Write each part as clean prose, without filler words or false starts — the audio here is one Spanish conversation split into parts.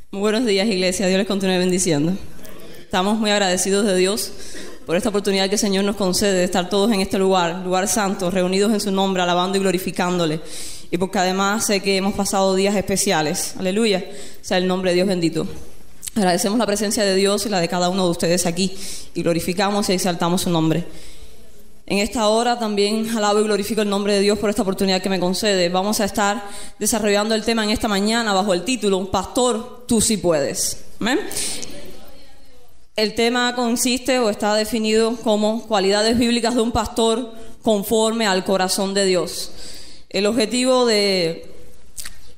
Muy buenos días, iglesia. Dios les continúe bendiciendo. Estamos muy agradecidos de Dios por esta oportunidad que el Señor nos concede de estar todos en este lugar santo, reunidos en su nombre, alabando y glorificándole. Y porque además sé que hemos pasado días especiales. Aleluya. Sea el nombre de Dios bendito. Agradecemos la presencia de Dios y la de cada uno de ustedes aquí y glorificamos y exaltamos su nombre. En esta hora también alabo y glorifico el nombre de Dios por esta oportunidad que me concede. Vamos a estar desarrollando el tema en esta mañana bajo el título Pastor, tú sí puedes. ¿Amén? El tema consiste o está definido como cualidades bíblicas de un pastor conforme al corazón de Dios. El objetivo de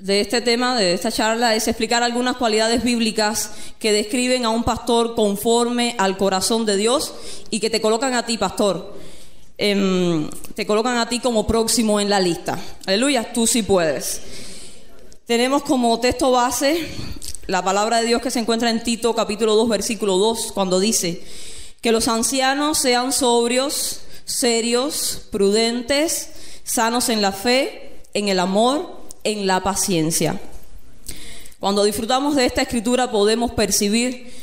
este tema, de esta charla, es explicar algunas cualidades bíblicas que describen a un pastor conforme al corazón de Dios y que te colocan a ti, pastor, te colocan a ti como próximo en la lista. Aleluya, tú sí puedes. Tenemos como texto base la palabra de Dios que se encuentra en Tito capítulo 2 versículo 2, cuando dice que los ancianos sean sobrios, serios, prudentes, sanos en la fe, en el amor, en la paciencia. Cuando disfrutamos de esta escritura podemos percibir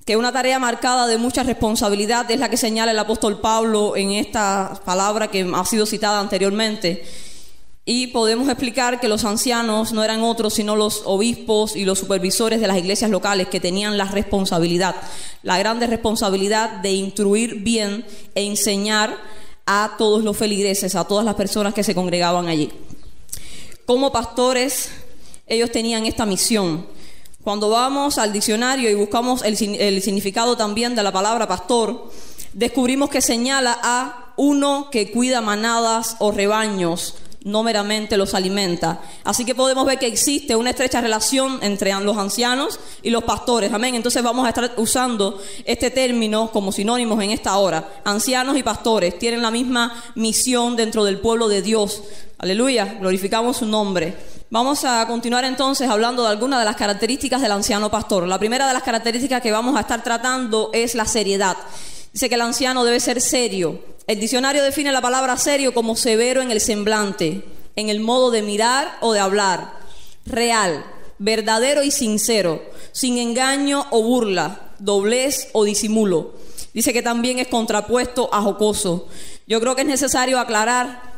que una tarea marcada de mucha responsabilidad es la que señala el apóstol Pablo en esta palabra que ha sido citada anteriormente. Y podemos explicar que los ancianos no eran otros sino los obispos y los supervisores de las iglesias locales que tenían la responsabilidad, la grande responsabilidad de instruir bien e enseñar a todos los feligreses, a todas las personas que se congregaban allí. Como pastores, ellos tenían esta misión. Cuando vamos al diccionario y buscamos el significado también de la palabra pastor, descubrimos que señala a uno que cuida manadas o rebaños, no meramente los alimenta. Así que podemos ver que existe una estrecha relación entre los ancianos y los pastores. Amén. Entonces vamos a estar usando este término como sinónimos en esta hora. Ancianos y pastores tienen la misma misión dentro del pueblo de Dios. Aleluya, glorificamos su nombre. Vamos a continuar entonces hablando de algunas de las características del anciano pastor. La primera de las características que vamos a estar tratando es la seriedad. Dice que el anciano debe ser serio. El diccionario define la palabra serio como severo en el semblante, en el modo de mirar o de hablar, real, verdadero y sincero, sin engaño o burla, doblez o disimulo. Dice que también es contrapuesto a jocoso. Yo creo que es necesario aclarar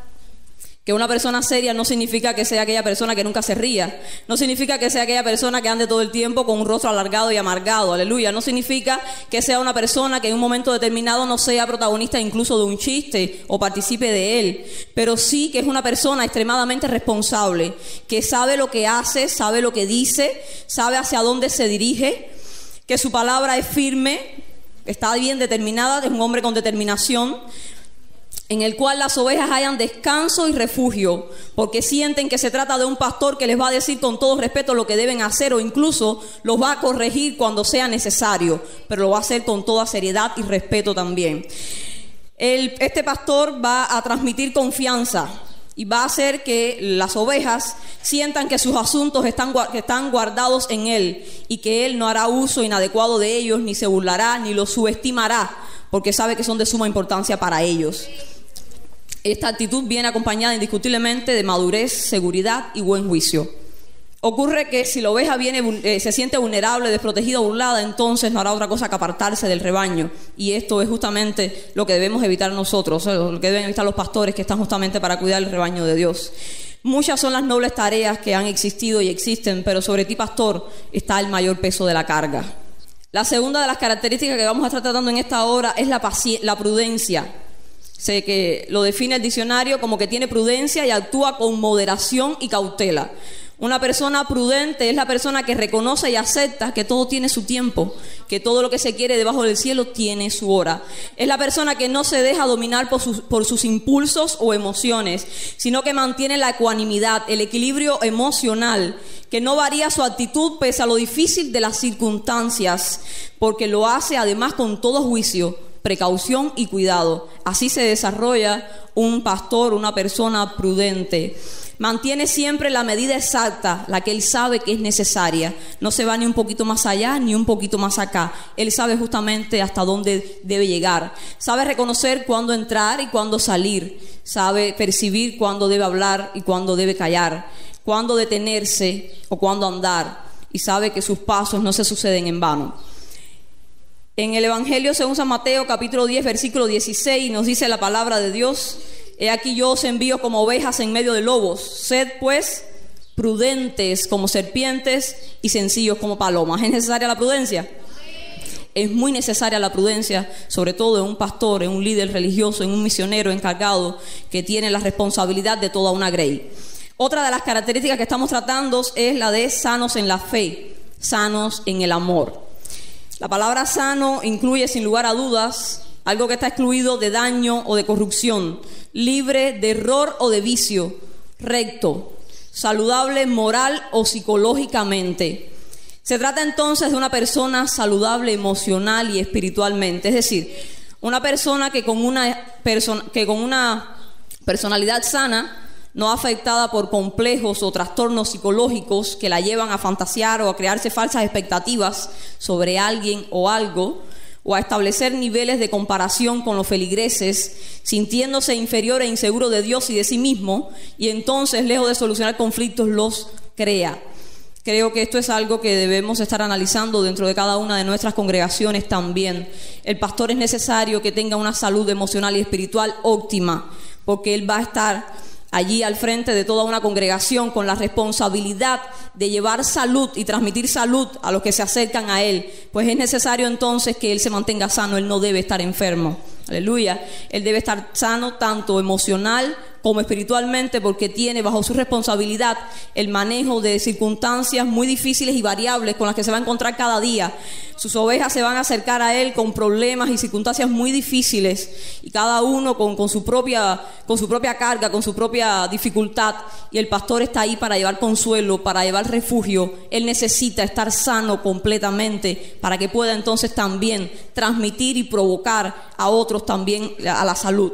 que una persona seria no significa que sea aquella persona que nunca se ría. No significa que sea aquella persona que ande todo el tiempo con un rostro alargado y amargado. Aleluya. No significa que sea una persona que en un momento determinado no sea protagonista incluso de un chiste o participe de él. Pero sí que es una persona extremadamente responsable, que sabe lo que hace, sabe lo que dice, sabe hacia dónde se dirige, que su palabra es firme, está bien determinada, es un hombre con determinación, en el cual las ovejas hallan descanso y refugio, porque sienten que se trata de un pastor que les va a decir con todo respeto lo que deben hacer o incluso los va a corregir cuando sea necesario, pero lo va a hacer con toda seriedad y respeto también. Este pastor va a transmitir confianza y va a hacer que las ovejas sientan que sus asuntos están guardados en él y que él no hará uso inadecuado de ellos, ni se burlará, ni los subestimará, porque sabe que son de suma importancia para ellos. Esta actitud viene acompañada indiscutiblemente de madurez, seguridad y buen juicio. Ocurre que si la oveja se siente vulnerable, desprotegida o burlada, entonces no hará otra cosa que apartarse del rebaño. Y esto es justamente lo que debemos evitar nosotros, lo que deben evitar los pastores que están justamente para cuidar el rebaño de Dios. Muchas son las nobles tareas que han existido y existen, pero sobre ti, pastor, está el mayor peso de la carga. La segunda de las características que vamos a estar tratando en esta hora es la prudencia. Sé que lo define el diccionario como que tiene prudencia y actúa con moderación y cautela. Una persona prudente es la persona que reconoce y acepta que todo tiene su tiempo, que todo lo que se quiere debajo del cielo tiene su hora. Es la persona que no se deja dominar por sus impulsos o emociones, sino que mantiene la ecuanimidad, el equilibrio emocional, que no varía su actitud pese a lo difícil de las circunstancias, porque lo hace además con todo juicio, precaución y cuidado. Así se desarrolla un pastor, una persona prudente. Mantiene siempre la medida exacta, la que él sabe que es necesaria. No se va ni un poquito más allá ni un poquito más acá. Él sabe justamente hasta dónde debe llegar. Sabe reconocer cuándo entrar y cuándo salir. Sabe percibir cuándo debe hablar y cuándo debe callar. Cuándo detenerse o cuándo andar. y sabe que sus pasos no se suceden en vano. En el Evangelio según San Mateo, capítulo 10, versículo 16, nos dice la palabra de Dios: he aquí yo os envío como ovejas en medio de lobos. Sed pues prudentes como serpientes y sencillos como palomas. ¿Es necesaria la prudencia? Es muy necesaria la prudencia, sobre todo en un pastor, en un líder religioso, en un misionero encargado que tiene la responsabilidad de toda una grey. Otra de las características que estamos tratando es la de sanos en la fe, sanos en el amor. La palabra sano incluye sin lugar a dudas algo que está excluido de daño o de corrupción, libre de error o de vicio, recto, saludable moral o psicológicamente. Se trata entonces de una persona saludable emocional y espiritualmente, es decir, una persona que con una personalidad sana, no afectada por complejos o trastornos psicológicos que la llevan a fantasear o a crearse falsas expectativas sobre alguien o algo, o a establecer niveles de comparación con los feligreses, sintiéndose inferior e inseguro de Dios y de sí mismo, y entonces, lejos de solucionar conflictos, los crea. Creo que esto es algo que debemos estar analizando dentro de cada una de nuestras congregaciones también. El pastor es necesario que tenga una salud emocional y espiritual óptima, porque él va a estar allí al frente de toda una congregación con la responsabilidad de llevar salud y transmitir salud a los que se acercan a él. Pues es necesario entonces que él se mantenga sano, él no debe estar enfermo. Aleluya. Él debe estar sano tanto emocional como espiritualmente, porque tiene bajo su responsabilidad el manejo de circunstancias muy difíciles y variables con las que se va a encontrar cada día. Sus ovejas se van a acercar a él con problemas y circunstancias muy difíciles, y cada uno con su propia carga, con su propia dificultad, y el pastor está ahí para llevar consuelo, para llevar refugio. Él necesita estar sano completamente para que pueda entonces también transmitir y provocar a otros también a la salud.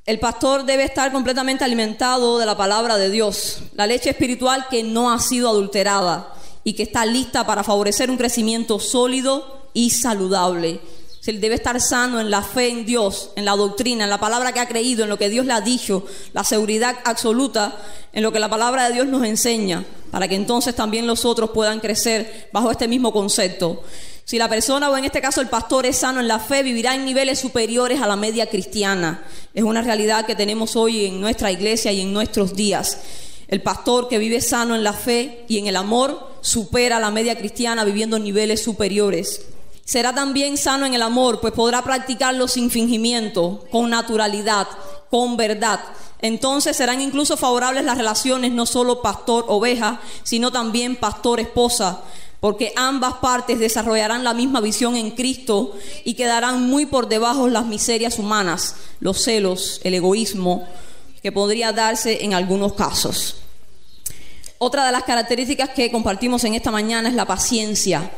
El pastor debe estar completamente alimentado de la palabra de Dios, la leche espiritual que no ha sido adulterada y que está lista para favorecer un crecimiento sólido y saludable. Él debe estar sano en la fe en Dios, en la doctrina, en la palabra que ha creído, en lo que Dios le ha dicho, la seguridad absoluta en lo que la palabra de Dios nos enseña, para que entonces también los otros puedan crecer bajo este mismo concepto. Si la persona, o en este caso el pastor, es sano en la fe, vivirá en niveles superiores a la media cristiana. Es una realidad que tenemos hoy en nuestra iglesia y en nuestros días. El pastor que vive sano en la fe y en el amor supera a la media cristiana, viviendo en niveles superiores. Será también sano en el amor, pues podrá practicarlo sin fingimiento, con naturalidad, con verdad. Entonces serán incluso favorables las relaciones, no solo pastor-oveja, sino también pastor-esposa, porque ambas partes desarrollarán la misma visión en Cristo y quedarán muy por debajo las miserias humanas, los celos, el egoísmo, que podría darse en algunos casos. Otra de las características que compartimos en esta mañana es la paciencia.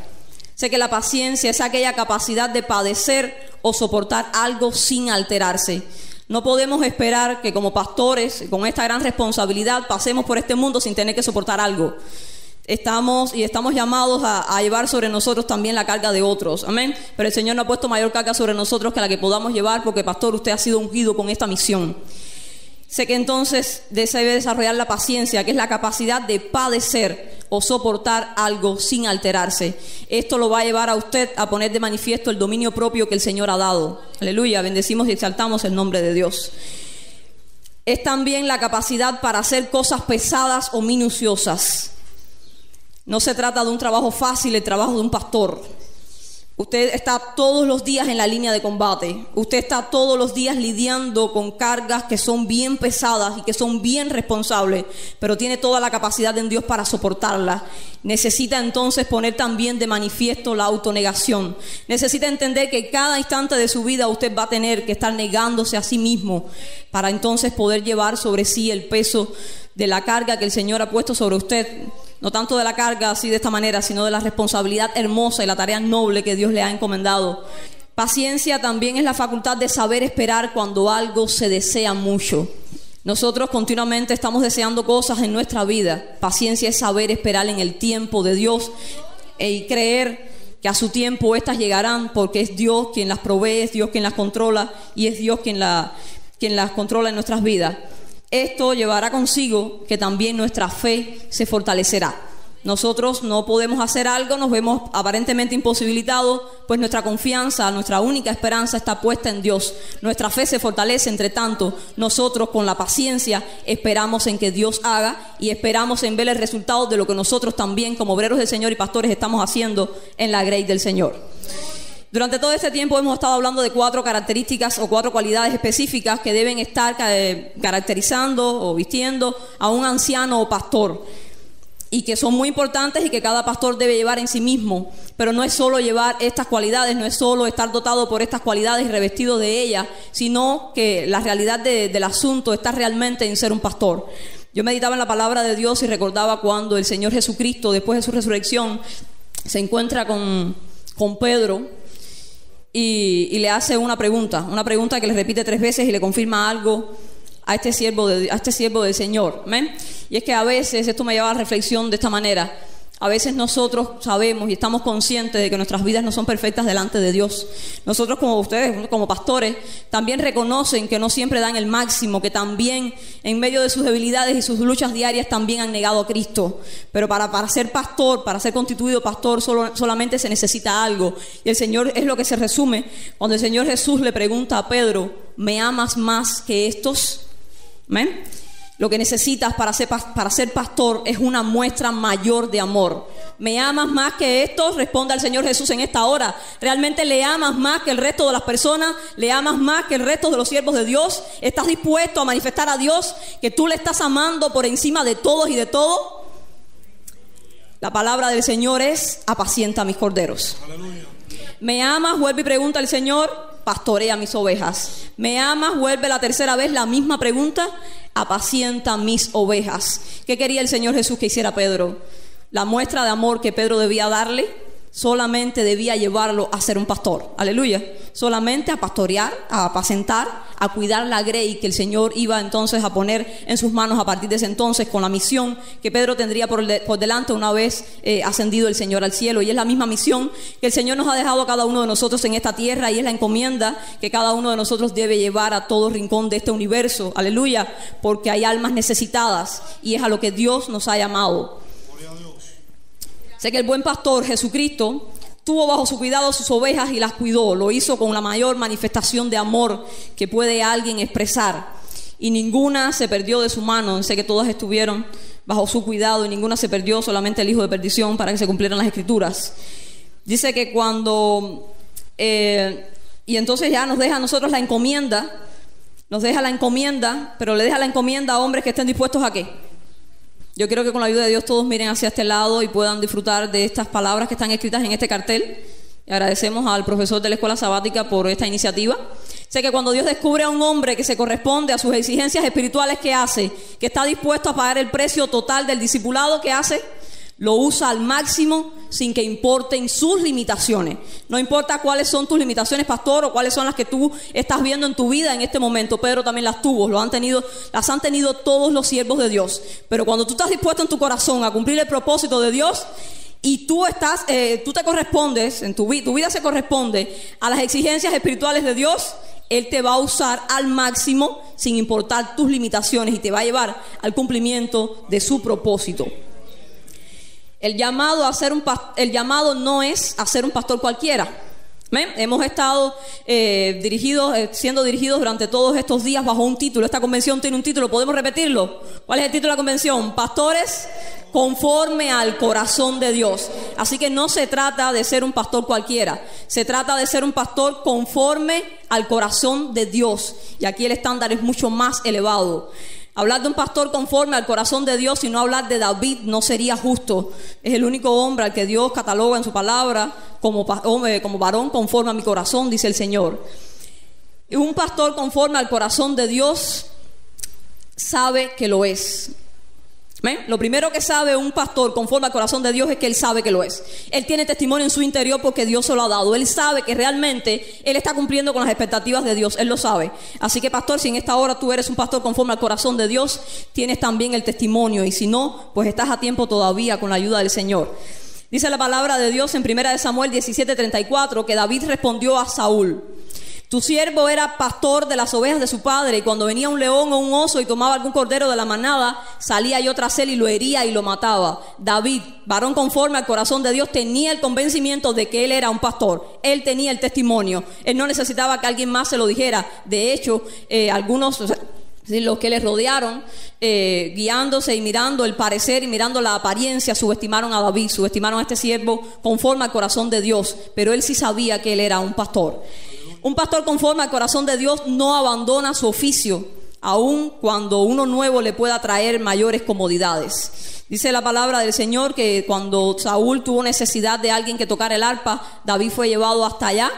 Sé que la paciencia es aquella capacidad de padecer o soportar algo sin alterarse. No podemos esperar que como pastores, con esta gran responsabilidad, pasemos por este mundo sin tener que soportar algo. Estamos llamados a llevar sobre nosotros también la carga de otros, amén. Pero el Señor no ha puesto mayor carga sobre nosotros que la que podamos llevar, porque pastor, usted ha sido ungido con esta misión. Sé que entonces debe desarrollar la paciencia, que es la capacidad de padecer o soportar algo sin alterarse. Esto lo va a llevar a usted a poner de manifiesto el dominio propio que el Señor ha dado. Aleluya, bendecimos y exaltamos el nombre de Dios. Es también la capacidad para hacer cosas pesadas o minuciosas. No se trata de un trabajo fácil, el trabajo de un pastor. Usted está todos los días en la línea de combate. Usted está todos los días lidiando con cargas que son bien pesadas y que son bien responsables, pero tiene toda la capacidad en Dios para soportarlas. Necesita entonces poner también de manifiesto la autonegación. Necesita entender que cada instante de su vida usted va a tener que estar negándose a sí mismo para entonces poder llevar sobre sí el peso de la carga que el Señor ha puesto sobre usted. No tanto de la carga así de esta manera, sino de la responsabilidad hermosa y la tarea noble que Dios le ha encomendado. Paciencia también es la facultad de saber esperar cuando algo se desea mucho. Nosotros continuamente estamos deseando cosas en nuestra vida. Paciencia es saber esperar en el tiempo de Dios y creer que a su tiempo estas llegarán, porque es Dios quien las provee, es Dios quien las controla y es Dios quien las controla en nuestras vidas. Esto llevará consigo que también nuestra fe se fortalecerá. nosotros no podemos hacer algo, nos vemos aparentemente imposibilitados, pues nuestra confianza, nuestra única esperanza está puesta en Dios. Nuestra fe se fortalece, entre tanto, nosotros con la paciencia esperamos en que Dios haga y esperamos en ver el resultado de lo que nosotros también como obreros del Señor y pastores estamos haciendo en la Grace del Señor. Durante todo este tiempo hemos estado hablando de 4 características o 4 cualidades específicas que deben estar caracterizando o vistiendo a un anciano o pastor, y que son muy importantes y que cada pastor debe llevar en sí mismo. Pero no es solo llevar estas cualidades, no es solo estar dotado por estas cualidades y revestido de ellas, sino que la realidad del asunto está realmente en ser un pastor. Yo meditaba en la palabra de Dios y recordaba cuando el Señor Jesucristo, después de su resurrección, se encuentra con Pedro y le hace una pregunta que le repite 3 veces y le confirma algo a este siervo del Señor. ¿Amén? Y es que a veces, esto me lleva a la reflexión de esta manera, a veces nosotros sabemos y estamos conscientes de que nuestras vidas no son perfectas delante de Dios. Nosotros, como ustedes, como pastores, también reconocen que no siempre dan el máximo, que también en medio de sus debilidades y sus luchas diarias también han negado a Cristo. Pero para ser pastor, para ser constituido pastor, solamente se necesita algo. Y el Señor es lo que se resume cuando el Señor Jesús le pregunta a Pedro: ¿me amas más que estos? ¿Amén? Lo que necesitas para ser pastor es una muestra mayor de amor. ¿Me amas más que estos? Responde al Señor Jesús en esta hora. ¿Realmente le amas más que el resto de las personas? ¿Le amas más que el resto de los siervos de Dios? ¿Estás dispuesto a manifestar a Dios que tú le estás amando por encima de todos y de todo? La palabra del Señor es: apacienta mis corderos. Aleluya. ¿Me amas? Vuelve y pregunta al Señor: pastorea mis ovejas. ¿Me amas? Vuelve la tercera vez la misma pregunta: apacienta mis ovejas. ¿Qué quería el Señor Jesús que hiciera Pedro? La muestra de amor que Pedro debía darle solamente debía llevarlo a ser un pastor. Aleluya. Solamente a pastorear, a apacentar, a cuidar la grey que el Señor iba entonces a poner en sus manos a partir de ese entonces, con la misión que Pedro tendría por delante una vez ascendido el Señor al cielo. Y es la misma misión que el Señor nos ha dejado a cada uno de nosotros en esta tierra, y es la encomienda que cada uno de nosotros debe llevar a todo rincón de este universo. Aleluya. Porque hay almas necesitadas y es a lo que Dios nos ha llamado. Sé que el buen pastor Jesucristo tuvo bajo su cuidado sus ovejas y las cuidó. Lo hizo con la mayor manifestación de amor que puede alguien expresar, y ninguna se perdió de su mano. Sé que todas estuvieron bajo su cuidado y ninguna se perdió, solamente el hijo de perdición, para que se cumplieran las escrituras. Dice que cuando y entonces ya nos deja a nosotros la encomienda, pero le deja la encomienda a hombres que estén dispuestos a ¿qué? Yo quiero que con la ayuda de Dios todos miren hacia este lado y puedan disfrutar de estas palabras que están escritas en este cartel. Y agradecemos al profesor de la escuela sabática por esta iniciativa. Sé que cuando Dios descubre a un hombre que se corresponde a sus exigencias espirituales, ¿qué hace? Que está dispuesto a pagar el precio total del discipulado, ¿qué hace? Lo usa al máximo sin que importen sus limitaciones. No importa cuáles son tus limitaciones, pastor, o cuáles son las que tú estás viendo en tu vida en este momento. Pedro también las tuvo, las han tenido todos los siervos de Dios. Pero cuando tú estás dispuesto en tu corazón a cumplir el propósito de Dios, y tú te correspondes, tu vida se corresponde a las exigencias espirituales de Dios, Él te va a usar al máximo sin importar tus limitaciones y te va a llevar al cumplimiento de su propósito. El llamado no es a ser un pastor cualquiera. ¿Ven? Hemos estado siendo dirigidos durante todos estos días bajo un título. Esta convención tiene un título, ¿podemos repetirlo? ¿Cuál es el título de la convención? Pastores conforme al corazón de Dios. Así que no se trata de ser un pastor cualquiera, se trata de ser un pastor conforme al corazón de Dios. Y aquí el estándar es mucho más elevado. Hablar de un pastor conforme al corazón de Dios y no hablar de David no sería justo. Es el único hombre al que Dios cataloga en su palabra como varón conforme a mi corazón, dice el Señor. Y un pastor conforme al corazón de Dios sabe que lo es. ¿Ven? Lo primero que sabe un pastor conforme al corazón de Dios es que él sabe que lo es. Él tiene testimonio en su interior porque Dios se lo ha dado. Él sabe que realmente él está cumpliendo con las expectativas de Dios. Él lo sabe. Así que, pastor, si en esta hora tú eres un pastor conforme al corazón de Dios, tienes también el testimonio. Y si no, pues estás a tiempo todavía con la ayuda del Señor. Dice la palabra de Dios en 1 Samuel 17:34 que David respondió a Saúl: Tu siervo era pastor de las ovejas de su padre, y cuando venía un león o un oso y tomaba algún cordero de la manada, salía yo tras él y lo hería y lo mataba. David, varón conforme al corazón de Dios, tenía el convencimiento de que él era un pastor. Él tenía el testimonio. Él no necesitaba que alguien más se lo dijera. De hecho, algunos, los que le rodearon, guiándose y mirando el parecer y mirando la apariencia, subestimaron a David, subestimaron a este siervo conforme al corazón de Dios. Pero él sí sabía que él era un pastor. Un pastor conforme al corazón de Dios no abandona su oficio, aun cuando uno nuevo le pueda traer mayores comodidades. Dice la palabra del Señor que cuando Saúl tuvo necesidad de alguien que tocara el arpa, David fue llevado hasta allá.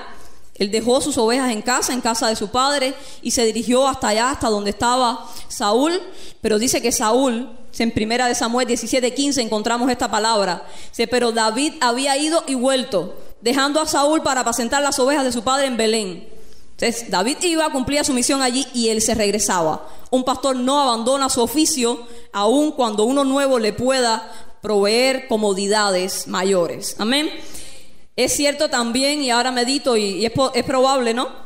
Él dejó sus ovejas en casa de su padre, y se dirigió hasta allá, hasta donde estaba Saúl. Pero dice que Saúl, en 1 Samuel 17:15 encontramos esta palabra. Dice, pero David había ido y vuelto, dejando a Saúl para apacentar las ovejas de su padre en Belén. Entonces David iba, cumplía su misión allí y él se regresaba. Un pastor no abandona su oficio, aun cuando uno nuevo le pueda proveer comodidades mayores. Amén. Es cierto también, y ahora medito, y es probable, ¿no?,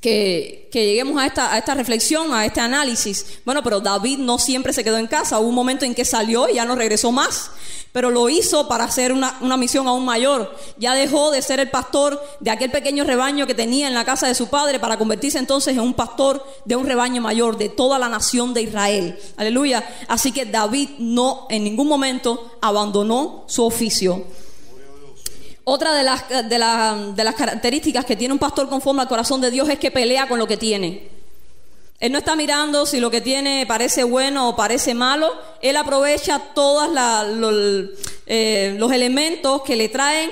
que lleguemos a esta reflexión, a este análisis. Bueno, pero David no siempre se quedó en casa. Hubo un momento en que salió y ya no regresó más, pero lo hizo para hacer una misión aún mayor. Ya dejó de ser el pastor de aquel pequeño rebaño que tenía en la casa de su padre para convertirse entonces en un pastor de un rebaño mayor, de toda la nación de Israel. Aleluya. Así que David no en ningún momento abandonó su oficio. Otra de las características que tiene un pastor conforme al corazón de Dios es que pelea con lo que tiene. Él no está mirando si lo que tiene parece bueno o parece malo. Él aprovecha todos los elementos que le traen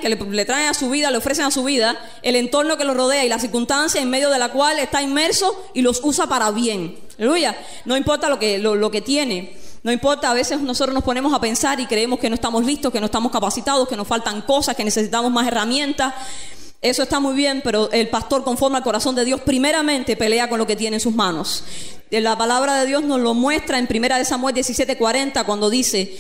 a su vida, le ofrecen a su vida, el entorno que lo rodea y la circunstancia en medio de la cual está inmerso, y los usa para bien. Aleluya. No importa lo que tiene. No importa, a veces nosotros nos ponemos a pensar y creemos que no estamos listos, que no estamos capacitados, que nos faltan cosas, que necesitamos más herramientas. Eso está muy bien, pero el pastor conforme al corazón de Dios primeramente pelea con lo que tiene en sus manos. La palabra de Dios nos lo muestra en 1 Samuel 17:40, cuando dice,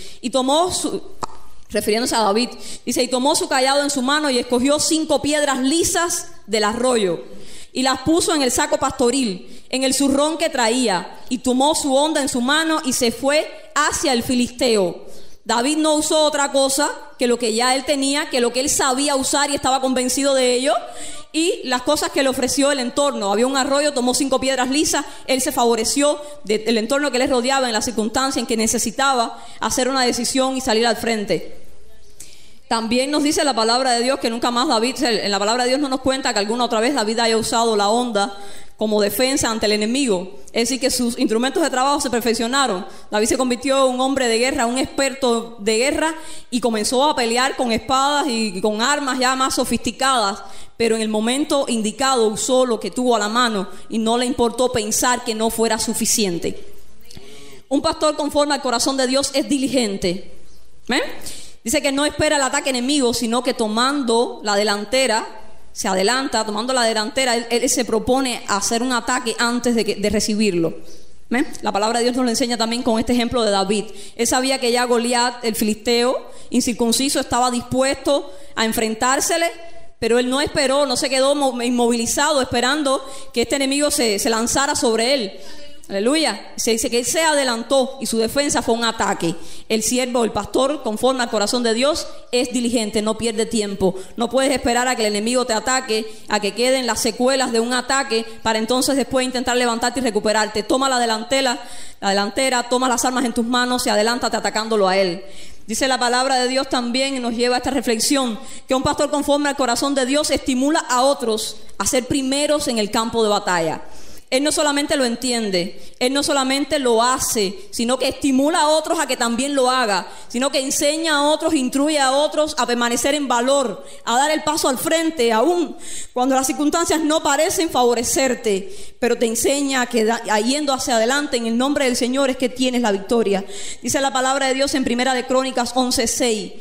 refiriéndose a David, dice, y tomó su cayado en su mano y escogió 5 piedras lisas del arroyo y las puso en el saco pastoril, en el zurrón que traía, y tomó su honda en su mano y se fue hacia el filisteo. David no usó otra cosa que lo que ya él tenía, que lo que él sabía usar y estaba convencido de ello, y las cosas que le ofreció el entorno. Había un arroyo, tomó 5 piedras lisas, él se favoreció del entorno que le rodeaba en la circunstancia en que necesitaba hacer una decisión y salir al frente. También nos dice la palabra de Dios que nunca más David, en la palabra de Dios no nos cuenta que alguna otra vez David haya usado la honda como defensa ante el enemigo. Es decir, que sus instrumentos de trabajo se perfeccionaron. David se convirtió en un hombre de guerra, un experto de guerra, y comenzó a pelear con espadas y con armas ya más sofisticadas, pero en el momento indicado usó lo que tuvo a la mano y no le importó pensar que no fuera suficiente. Un pastor conforme al corazón de Dios es diligente. Dice que no espera el ataque enemigo, sino que tomando la delantera, se adelanta, tomando la delantera, él se propone hacer un ataque antes de recibirlo. La palabra de Dios nos lo enseña también con este ejemplo de David. Él sabía que ya Goliat, el filisteo incircunciso, estaba dispuesto a enfrentársele, pero él no esperó, no se quedó inmovilizado esperando que este enemigo se lanzara sobre él. Aleluya. Se dice que él se adelantó y su defensa fue un ataque. El siervo, el pastor, conforme al corazón de Dios, es diligente, no pierde tiempo. No puedes esperar a que el enemigo te ataque, a que queden las secuelas de un ataque, para entonces después intentar levantarte y recuperarte. Toma la delantera, toma las armas en tus manos y adelántate atacándolo a él. Dice la palabra de Dios también, y nos lleva a esta reflexión, que un pastor conforme al corazón de Dios estimula a otros a ser primeros en el campo de batalla. Él no solamente lo entiende, él no solamente lo hace, sino que estimula a otros a que también lo haga, sino que enseña a otros, instruye a otros a permanecer en valor, a dar el paso al frente, aún cuando las circunstancias no parecen favorecerte, pero te enseña que yendo hacia adelante en el nombre del Señor es que tienes la victoria. Dice la palabra de Dios en 1 Crónicas 11:6,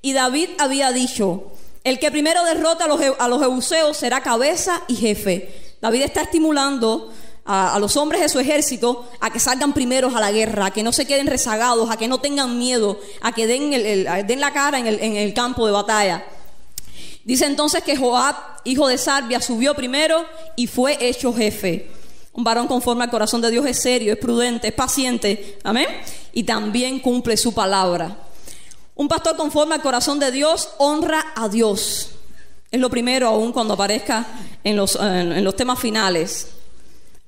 y David había dicho, el que primero derrota a los jebuseos será cabeza y jefe. David está estimulando a los hombres de su ejército a que salgan primeros a la guerra, a que no se queden rezagados, a que no tengan miedo, a que den la cara en el campo de batalla. Dice entonces que Joab, hijo de Sarvia, subió primero y fue hecho jefe. Un varón conforme al corazón de Dios es serio, es prudente, es paciente, amén, y también cumple su palabra. Un pastor conforme al corazón de Dios honra a Dios. Es lo primero, aún cuando aparezca en los temas finales.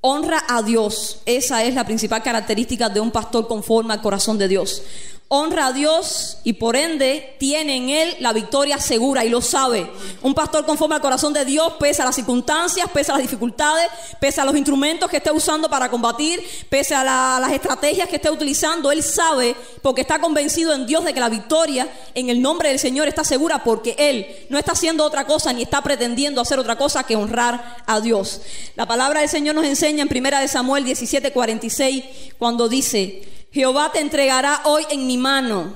Honra a Dios. Esa es la principal característica de un pastor conforme al corazón de Dios. Honra a Dios y por ende tiene en él la victoria segura y lo sabe. Un pastor conforme al corazón de Dios, pese a las circunstancias, pese a las dificultades, pese a los instrumentos que esté usando para combatir, pese a las estrategias que esté utilizando, él sabe, porque está convencido en Dios de que la victoria en el nombre del Señor está segura, porque él no está haciendo otra cosa ni está pretendiendo hacer otra cosa que honrar a Dios. La palabra del Señor nos enseña en 1 Samuel 17:46 cuando dice: Jehová te entregará hoy en mi mano,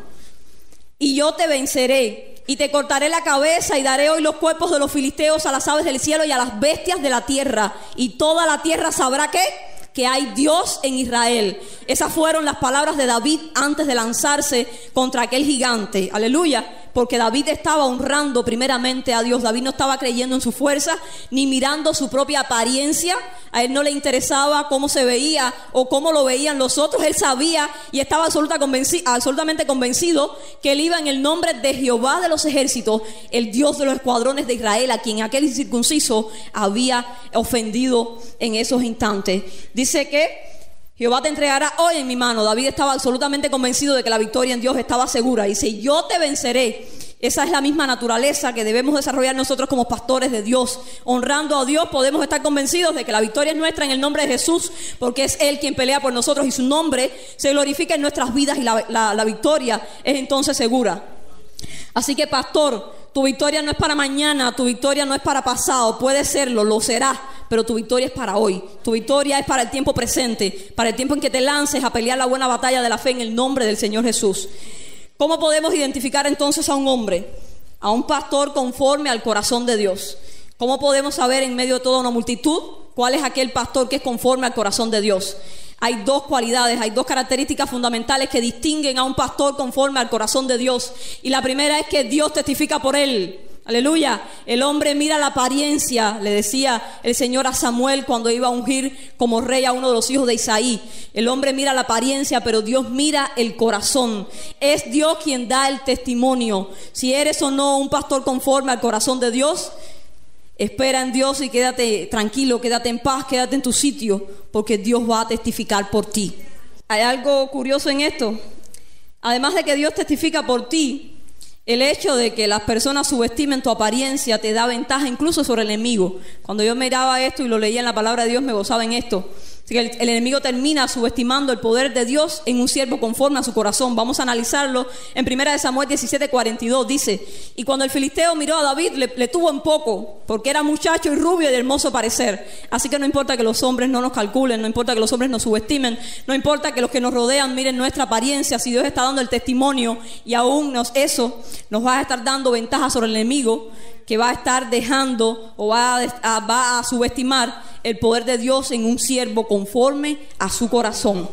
y yo te venceré, y te cortaré la cabeza, y daré hoy los cuerpos de los filisteos a las aves del cielo y a las bestias de la tierra, y toda la tierra sabrá que hay Dios en Israel. Esas fueron las palabras de David antes de lanzarse contra aquel gigante. Aleluya. Porque David estaba honrando primeramente a Dios. David no estaba creyendo en su fuerza ni mirando su propia apariencia. A él no le interesaba cómo se veía o cómo lo veían los otros. Él sabía y estaba absolutamente convencido que él iba en el nombre de Jehová de los ejércitos, el Dios de los escuadrones de Israel, a quien aquel incircunciso había ofendido en esos instantes. Dice que Jehová te entregará hoy en mi mano. David estaba absolutamente convencido de que la victoria en Dios estaba segura. Dice: yo te venceré. Esa es la misma naturaleza que debemos desarrollar nosotros como pastores de Dios. Honrando a Dios podemos estar convencidos de que la victoria es nuestra en el nombre de Jesús, porque es Él quien pelea por nosotros y su nombre se glorifica en nuestras vidas, y la victoria es entonces segura. Así que, pastor, tu victoria no es para mañana, tu victoria no es para pasado. Puede serlo, lo será, pero tu victoria es para hoy. Tu victoria es para el tiempo presente, para el tiempo en que te lances a pelear la buena batalla de la fe en el nombre del Señor Jesús. ¿Cómo podemos identificar entonces a un hombre, a un pastor conforme al corazón de Dios? ¿Cómo podemos saber en medio de toda una multitud cuál es aquel pastor que es conforme al corazón de Dios? Hay dos cualidades, hay dos características fundamentales que distinguen a un pastor conforme al corazón de Dios. Y la primera es que Dios testifica por él. Aleluya. El hombre mira la apariencia, le decía el Señor a Samuel cuando iba a ungir como rey a uno de los hijos de Isaí. El hombre mira la apariencia, pero Dios mira el corazón. Es Dios quien da el testimonio. Si eres o no un pastor conforme al corazón de Dios, espera en Dios y quédate tranquilo, quédate en paz, quédate en tu sitio, porque Dios va a testificar por ti. Hay algo curioso en esto. Además de que Dios testifica por ti, el hecho de que las personas subestimen tu apariencia te da ventaja incluso sobre el enemigo. Cuando yo miraba esto y lo leía en la palabra de Dios, me gozaba en esto. Así que el enemigo termina subestimando el poder de Dios en un siervo conforme a su corazón. Vamos a analizarlo en 1 Samuel 17:42. Dice: y cuando el filisteo miró a David, le tuvo en poco, porque era muchacho y rubio y de hermoso parecer. Así que no importa que los hombres no nos calculen, no importa que los hombres nos subestimen, no importa que los que nos rodean miren nuestra apariencia. Si Dios está dando el testimonio y aún eso nos va a estar dando ventaja sobre el enemigo, que va a estar dejando o va a subestimar el poder de Dios en un siervo conforme a su corazón.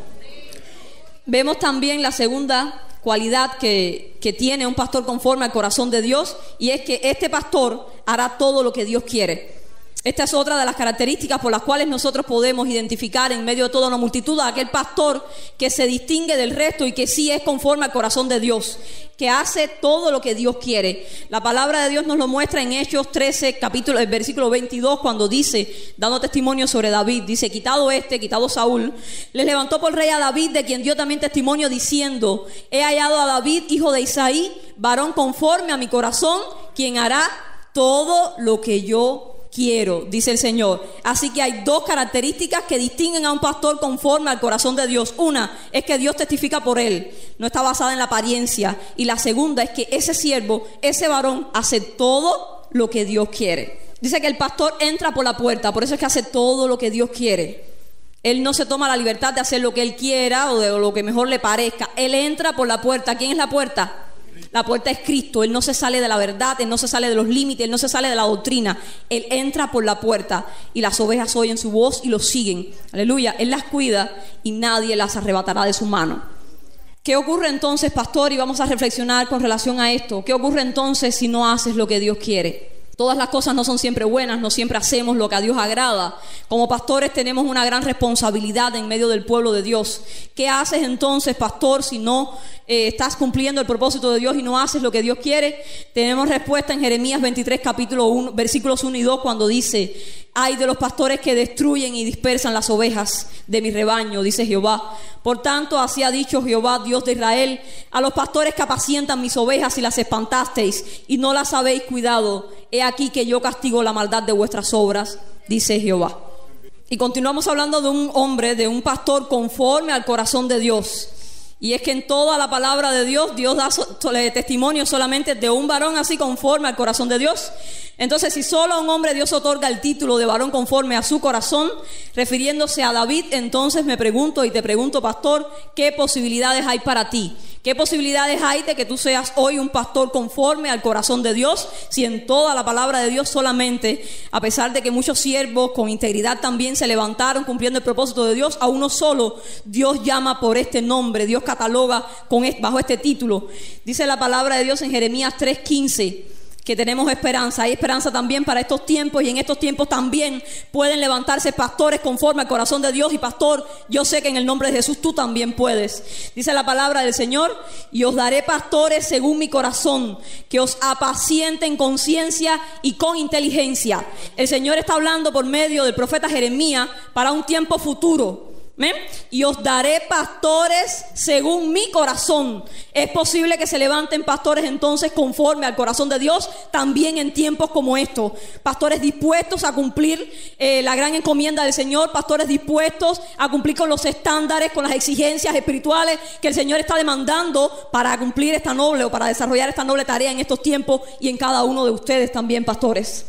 Vemos también la segunda cualidad que tiene un pastor conforme al corazón de Dios, y es que este pastor hará todo lo que Dios quiere. Esta es otra de las características por las cuales nosotros podemos identificar en medio de toda una multitud a aquel pastor que se distingue del resto y que sí es conforme al corazón de Dios, que hace todo lo que Dios quiere. La palabra de Dios nos lo muestra en Hechos 13, el versículo 22, cuando dice, dando testimonio sobre David, dice: quitado Saúl, les levantó por rey a David, de quien dio también testimonio diciendo: he hallado a David, hijo de Isaí, varón conforme a mi corazón, quien hará todo lo que yo quiero, dice el Señor. Así que hay dos características que distinguen a un pastor conforme al corazón de Dios. Una es que Dios testifica por él, no está basada en la apariencia. Y la segunda es que ese siervo, ese varón, hace todo lo que Dios quiere. Dice que el pastor entra por la puerta, por eso es que hace todo lo que Dios quiere. Él no se toma la libertad de hacer lo que él quiera o de lo que mejor le parezca. Él entra por la puerta. ¿Quién es la puerta? La puerta es Cristo. Él no se sale de la verdad, Él no se sale de los límites, Él no se sale de la doctrina. Él entra por la puerta y las ovejas oyen su voz y lo siguen. Aleluya. Él las cuida y nadie las arrebatará de su mano. ¿Qué ocurre entonces, pastor? Y vamos a reflexionar con relación a esto. ¿Qué ocurre entonces si no haces lo que Dios quiere? Todas las cosas no son siempre buenas, no siempre hacemos lo que a Dios agrada. Como pastores tenemos una gran responsabilidad en medio del pueblo de Dios. ¿Qué haces entonces, pastor, si no estás cumpliendo el propósito de Dios y no haces lo que Dios quiere? Tenemos respuesta en Jeremías 23, capítulo 1, versículos 1 y 2, cuando dice: ay de los pastores que destruyen y dispersan las ovejas de mi rebaño, dice Jehová. Por tanto, así ha dicho Jehová, Dios de Israel, a los pastores que apacientan mis ovejas y las espantasteis y no las habéis cuidado. He aquí que yo castigo la maldad de vuestras obras, dice Jehová. Y continuamos hablando de un hombre, de un pastor conforme al corazón de Dios. Y es que en toda la palabra de Dios, Dios da testimonio solamente de un varón así conforme al corazón de Dios. Entonces, si solo a un hombre Dios otorga el título de varón conforme a su corazón, refiriéndose a David, entonces me pregunto y te pregunto, pastor, ¿qué posibilidades hay para ti? ¿Qué posibilidades hay de que tú seas hoy un pastor conforme al corazón de Dios? Si en toda la palabra de Dios solamente, a pesar de que muchos siervos con integridad también se levantaron cumpliendo el propósito de Dios, a uno solo Dios llama por este nombre, Dios cataloga bajo este título. Dice la palabra de Dios en Jeremías 3:15 que tenemos esperanza. Hay esperanza también para estos tiempos, y en estos tiempos también pueden levantarse pastores conforme al corazón de Dios. Y pastor, yo sé que en el nombre de Jesús tú también puedes. Dice la palabra del Señor: y os daré pastores según mi corazón, que os apacienten con ciencia y con inteligencia. El Señor está hablando por medio del profeta Jeremías para un tiempo futuro. ¿Ven? Y os daré pastores según mi corazón. Es posible que se levanten pastores entonces conforme al corazón de Dios también en tiempos como estos. Pastores dispuestos a cumplir la gran encomienda del Señor. Pastores dispuestos a cumplir con los estándares, con las exigencias espirituales que el Señor está demandando para cumplir esta noble o para desarrollar esta noble tarea en estos tiempos, y en cada uno de ustedes también, pastores.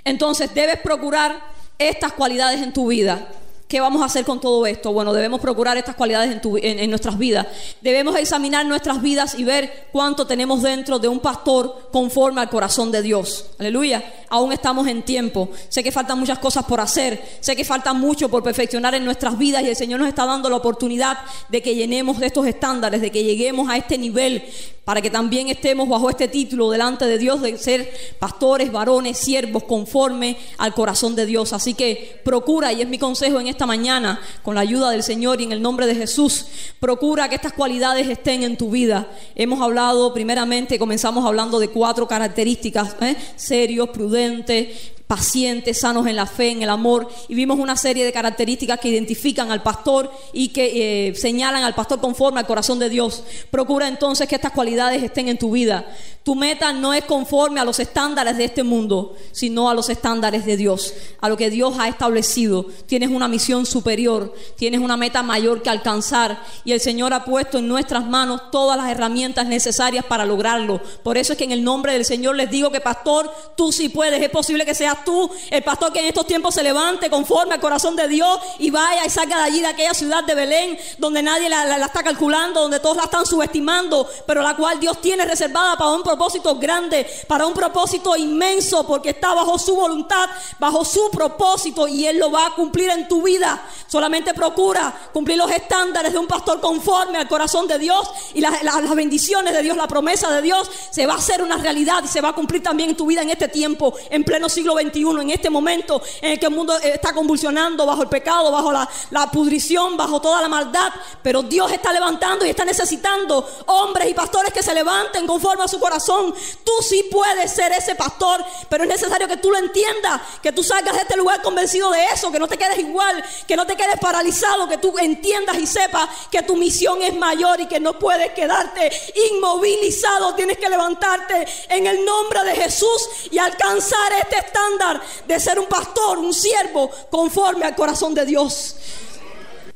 Entonces debes procurar estas cualidades en tu vida. ¿Qué vamos a hacer con todo esto? Bueno, debemos procurar estas cualidades en nuestras vidas. Debemos examinar nuestras vidas y ver cuánto tenemos dentro de un pastor conforme al corazón de Dios. Aleluya. Aún estamos en tiempo. Sé que faltan muchas cosas por hacer. Sé que falta mucho por perfeccionar en nuestras vidas, y el Señor nos está dando la oportunidad de que llenemos de estos estándares, de que lleguemos a este nivel, para que también estemos bajo este título delante de Dios de ser pastores, varones, siervos conforme al corazón de Dios. Así que procura, y es mi consejo en esta mañana, con la ayuda del Señor y en el nombre de Jesús, procura que estas cualidades estén en tu vida. Hemos hablado primeramente, comenzamos hablando de 4 características: serios, prudentes, pacientes, sanos en la fe, en el amor, y vimos una serie de características que identifican al pastor y que señalan al pastor conforme al corazón de Dios. Procura entonces que estas cualidades estén en tu vida. Tu meta no es conforme a los estándares de este mundo, sino a los estándares de Dios, a lo que Dios ha establecido. Tienes una misión superior, tienes una meta mayor que alcanzar, y el Señor ha puesto en nuestras manos todas las herramientas necesarias para lograrlo. Por eso es que en el nombre del Señor les digo que, pastor, tú sí puedes. Es posible que seas tú el pastor que en estos tiempos se levante conforme al corazón de Dios y vaya y salga de allí, de aquella ciudad de Belén, donde nadie la está calculando, donde todos la están subestimando, pero la cual Dios tiene reservada para un propósito grande, para un propósito inmenso, porque está bajo su voluntad, bajo su propósito, y Él lo va a cumplir en tu vida. Solamente procura cumplir los estándares de un pastor conforme al corazón de Dios, y las bendiciones de Dios, la promesa de Dios se va a hacer una realidad y se va a cumplir también en tu vida en este tiempo, en pleno siglo XXI, en este momento en el que el mundo está convulsionando bajo el pecado, bajo la pudrición, bajo toda la maldad. Pero Dios está levantando y está necesitando hombres y pastores que se levanten conforme a su corazón. Tú sí puedes ser ese pastor, pero es necesario que tú lo entiendas, que tú salgas de este lugar convencido de eso, que no te quedes igual, que no te quedes paralizado, que tú entiendas y sepas que tu misión es mayor y que no puedes quedarte inmovilizado. Tienes que levantarte en el nombre de Jesús y alcanzar este estándar de ser un pastor, un siervo conforme al corazón de Dios.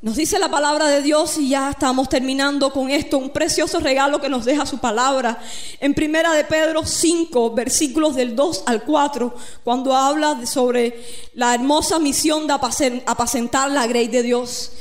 Nos dice la palabra de Dios, y ya estamos terminando con esto, un precioso regalo que nos deja su palabra en Primera de Pedro 5, versículos del 2 al 4, cuando habla sobre la hermosa misión de apacentar la grey de Dios.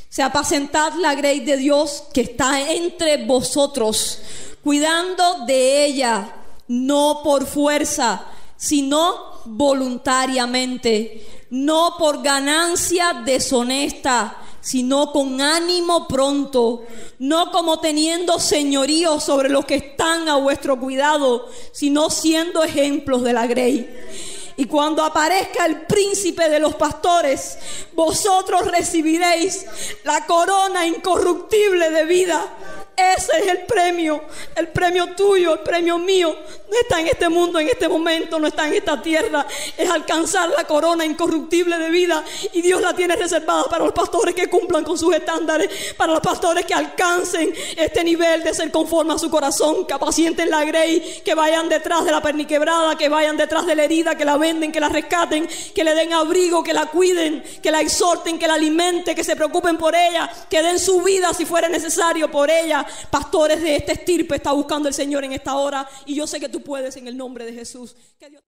Se apacentad la grey de Dios que está entre vosotros, cuidando de ella, no por fuerza, sino voluntariamente, no por ganancia deshonesta, sino con ánimo pronto, no como teniendo señorío sobre los que están a vuestro cuidado, sino siendo ejemplos de la grey. Y cuando aparezca el príncipe de los pastores, vosotros recibiréis la corona incorruptible de vida. Ese es el premio tuyo, el premio mío. No está en este mundo, en este momento, no está en esta tierra. Es alcanzar la corona incorruptible de vida. Y Dios la tiene reservada para los pastores que cumplan con sus estándares, para los pastores que alcancen este nivel de ser conforme a su corazón, que apacienten la grey, que vayan detrás de la perniquebrada, que vayan detrás de la herida, que la venden, que la rescaten, que le den abrigo, que la cuiden, que la exhorten, que la alimenten, que se preocupen por ella, que den su vida si fuera necesario por ella. Pastores de este estirpe está buscando el Señor en esta hora, y yo sé que tú puedes, en el nombre de Jesús. Que Dios